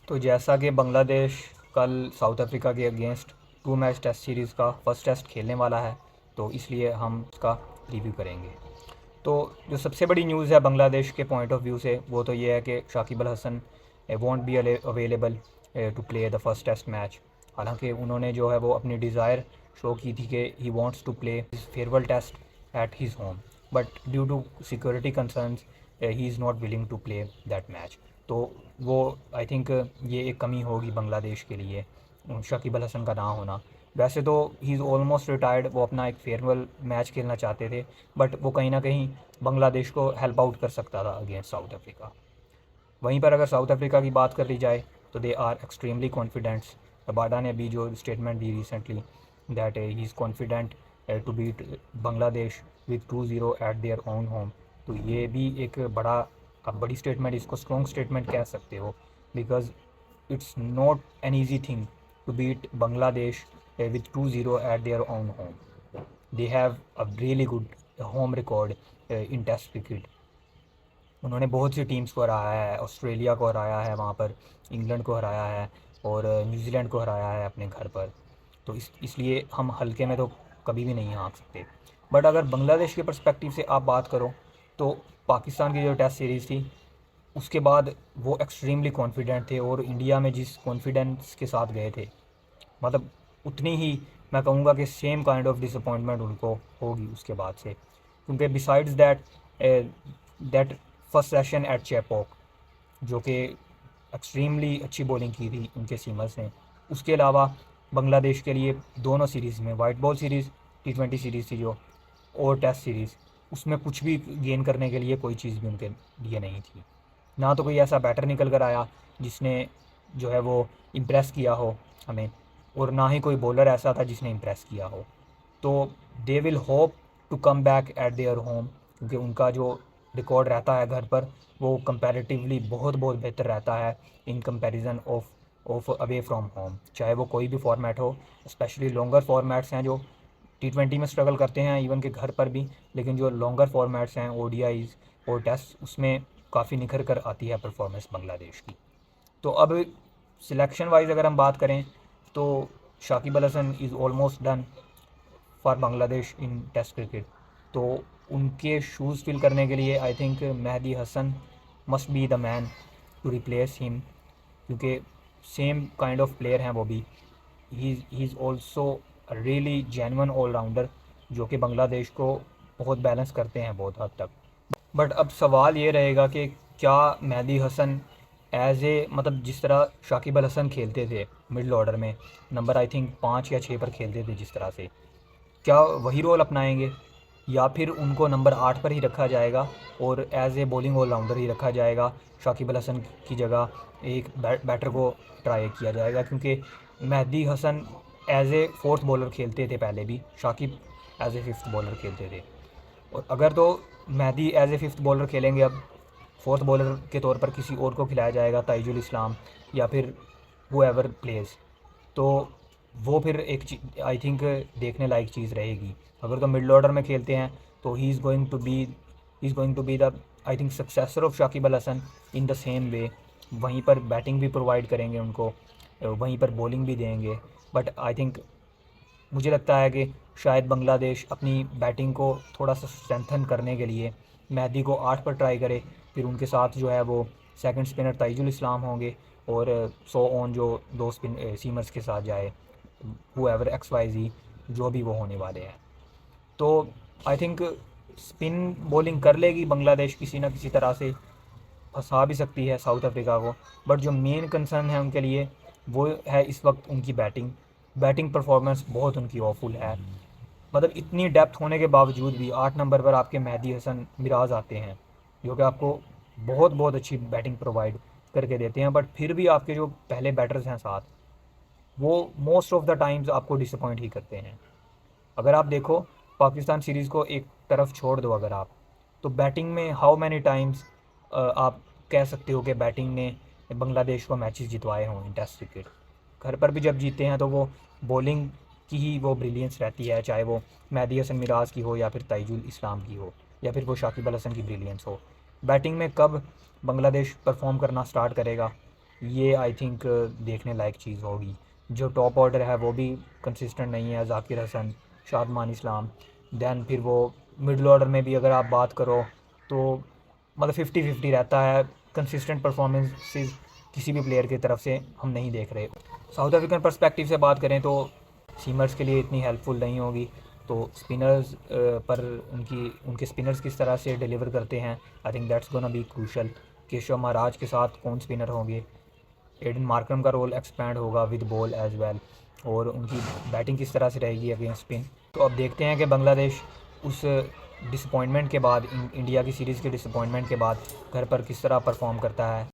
तो जैसा कि बांग्लादेश कल साउथ अफ्रीका के अगेंस्ट 2 मैच टेस्ट सीरीज़ का फर्स्ट टेस्ट खेलने वाला है, तो इसलिए हम उसका रिव्यू करेंगे। तो जो सबसे बड़ी न्यूज़ है बांग्लादेश के पॉइंट ऑफ व्यू से, वो तो ये है कि Shakib Al Hasan won't be available to play the first test match. हालांकि उन्होंने जो है वो अपनी डिज़ायर शो की थी कि he wants to play his farewell test at his home, but due to security concerns he is not willing to play that match. तो वो आई थिंक ये एक कमी होगी बांग्लादेश के लिए, शाकिब अल हसन का ना होना। वैसे तो ही इज़ ऑलमोस्ट रिटायर्ड, वो अपना एक फेयरवेल मैच खेलना चाहते थे, बट वो कहीं ना कहीं बांग्लादेश को हेल्प आउट कर सकता था अगेंस्ट साउथ अफ्रीका। वहीं पर अगर साउथ अफ्रीका की बात कर ली जाए तो they are extremely confidents. Rabada ने भी जो स्टेटमेंट दी recently that he is confident to beat Bangladesh with 2-0 at their own home. तो ये भी एक बड़ी स्टेटमेंट, इसको स्ट्रॉन्ग स्टेटमेंट कह सकते हो, because it's not an easy thing to beat Bangladesh with 2-0 at their own home. They have a really good home record in test cricket. उन्होंने बहुत सी टीम्स को हराया है, ऑस्ट्रेलिया को हराया है वहाँ पर, इंग्लैंड को हराया है और न्यूजीलैंड को हराया है अपने घर पर। तो इसलिए हम हल्के में तो कभी भी नहीं हाँक सकते। बट अगर बांग्लादेश के पर्सपेक्टिव से आप बात करो तो पाकिस्तान की जो टेस्ट सीरीज़ थी उसके बाद वो एक्सट्रीमली कॉन्फिडेंट थे, और इंडिया में जिस कॉन्फिडेंस के साथ गए थे, मतलब उतनी ही मैं कहूँगा कि सेम काइंड ऑफ डिसअपॉइंटमेंट उनको होगी उसके बाद से, क्योंकि besides that first session at Chepauk, जो कि एक्सट्रीमली अच्छी बॉलिंग की थी उनके सीमर्स ने, उसके अलावा बांग्लादेश के लिए दोनों सीरीज़ में, white ball series, T20 series थी जो, और टेस्ट सीरीज़, उसमें कुछ भी गेन करने के लिए कोई चीज़ भी उनके लिए नहीं थी। ना तो कोई ऐसा बैटर निकल कर आया जिसने जो है वो इम्प्रेस किया हो हमें, और ना ही कोई बॉलर ऐसा था जिसने इम्प्रेस किया हो। तो they will hope to come back at their home, क्योंकि उनका जो रिकॉर्ड रहता है घर पर वो कंपैरेटिवली बहुत बहुत बेहतर रहता है in comparison of away from home, चाहे वो कोई भी फॉर्मेट हो। स्पेशली लॉन्गर फॉर्मेट्स हैं जो T20 में स्ट्रगल करते हैं इवन के घर पर भी, लेकिन जो लॉन्गर फॉर्मेट्स हैं ODIs और टेस्ट, उसमें काफ़ी निखर कर आती है परफॉर्मेंस बांग्लादेश की। तो अब सिलेक्शन वाइज अगर हम बात करें तो Shakib Al Hasan is almost done for Bangladesh in test cricket. तो उनके शूज़ फिल करने के लिए I think Mehidy Hasan must be the man to replace him, क्योंकि सेम काइंड ऑफ प्लेयर हैं वो भी। He is also really genuine all-rounder, जो कि बांग्लादेश को बहुत बैलेंस करते हैं बहुत हद तक। बट अब सवाल ये रहेगा कि क्या मेहदी हसन एज ए, मतलब जिस तरह शाकिब अल हसन खेलते थे मिडल ऑर्डर में, नंबर आई थिंक 5 या 6 पर खेलते थे जिस तरह से, क्या वही रोल अपनाएंगे, या फिर उनको नंबर 8 पर ही रखा जाएगा और एज ए बॉलिंग ऑलराउंडर ही रखा जाएगा, शाकिब अल हसन की जगह एक बैटर को ट्राई किया जाएगा। क्योंकि Mehdi Hasan as a fourth bowler खेलते थे पहले भी, Shakib as a fifth bowler खेलते थे। और अगर तो Mehdi as a fifth bowler खेलेंगे, अब फोर्थ बॉलर के तौर पर किसी और को खिलाया जाएगा, ताइजुल इस्लाम या फिर वो एवर प्लेस, तो वो फिर एक आई थिंक देखने लायक चीज़ रहेगी। अगर तो मिडल ऑर्डर में खेलते हैं तो he is going to be the I think successor of Shakib Al Hasan in the same way. वहीं पर बैटिंग भी प्रोवाइड करेंगे उनको, वहीं पर बॉलिंग भी देंगे। बट आई थिंक मुझे लगता है कि शायद बांग्लादेश अपनी बैटिंग को थोड़ा सा स्ट्रेंथन करने के लिए मेहदी को 8 पर ट्राई करे, फिर उनके साथ जो है वो सेकंड स्पिनर ताइजुल इस्लाम होंगे, और 100 ऑन जो दो सीमर्स के साथ जाए, हुएवर XYZ जो भी वो होने वाले हैं। तो आई थिंक स्पिन बॉलिंग कर लेगी बांग्लादेश किसी ना किसी तरह से, फंसा भी सकती है साउथ अफ्रीका को। बट जो मेन कंसर्न है उनके लिए वो है इस वक्त उनकी बैटिंग परफॉर्मेंस बहुत उनकी ऑफुल है। मतलब इतनी डेप्थ होने के बावजूद भी 8 नंबर पर आपके मेहदी हसन मिराज आते हैं, जो कि आपको बहुत बहुत अच्छी बैटिंग प्रोवाइड करके देते हैं, बट फिर भी आपके जो पहले बैटर्स हैं साथ, वो मोस्ट ऑफ द टाइम्स आपको डिसअपॉइंट ही करते हैं। अगर आप देखो पाकिस्तान सीरीज़ को एक तरफ छोड़ दो, अगर आप, तो बैटिंग में हाउ मैनी टाइम्स आप कह सकते हो कि बैटिंग ने बांग्लादेश को मैचेस जितवाए हों इन टेस्ट क्रिकेट। घर पर भी जब जीते हैं तो वो बॉलिंग की ही वो ब्रिलियंस रहती है, चाहे वो मेहदी हसन मिराज की हो या फिर ताइजुल इस्लाम की हो या फिर वो शाकिब अल हसन की ब्रिलियंस हो। बैटिंग में कब बांग्लादेश परफॉर्म करना स्टार्ट करेगा ये आई थिंक देखने लायक चीज़ होगी। जो टॉप ऑर्डर है वो भी कंसिस्टेंट नहीं है, जाकिर हसन, शादमान इस्लाम। दैन फिर वो मिडल ऑर्डर में भी अगर आप बात करो तो मतलब 50-50 रहता है, कंसिस्टेंट परफॉर्मेंसेस किसी भी प्लेयर की तरफ से हम नहीं देख रहे। साउथ अफ्रीकन पर्सपेक्टिव से बात करें तो सीमर्स के लिए इतनी हेल्पफुल नहीं होगी। तो स्पिनर्स पर उनके स्पिनर्स किस तरह से डिलीवर करते हैं, I think that's gonna be crucial. Keshav Maharaj के साथ कौन स्पिनर होंगे, एडन मार्करम का रोल एक्सपैंड होगा विद बॉल एज वेल, और उनकी बैटिंग किस तरह से रहेगी अगेंस्ट स्पिन। तो अब देखते हैं कि बांग्लादेश उस डिसअपॉइंटमेंट के बाद, इंडिया की सीरीज़ के डिसअपॉइंटमेंट के बाद घर पर किस तरह परफॉर्म करता है।